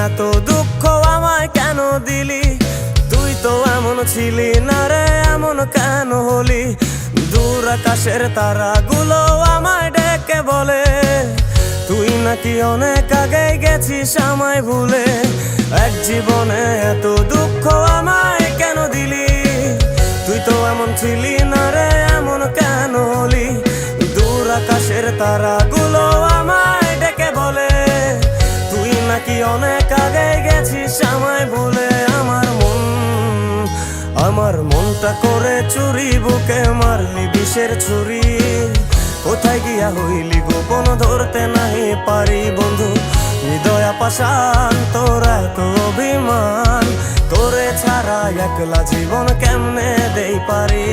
এত দুঃখ আমায় কেন দিলি? তুই তো এমন ছিলি না রে, এমন কেন হলি? দূর আকাশের তারাগুলো আমায় ডেকে বলে তুই নাকি অনেক আগে গেছিস আমায় ভুলে। এক জীবনে এত দুঃখ আমায় কেন দিলি? তুই তো এমন ছিলি না রে, এমন কেন হলি? দূর আকাশের তারাগুলো আমায় ডেকে বলে তুই নাকি অনেক আগে গেছিস আমায় ভুলে। আমার মনটা করে চুরি, বুকে মারলি বিষের ছুরি। কোথায় গিয়া হইলি গোপন ধরতে নাহি পারি বন্ধু। হৃদয় পাষাণ তোর এত অভিমান, তোরে ছাড়া একলা জীবন কেমনে দেই পারি?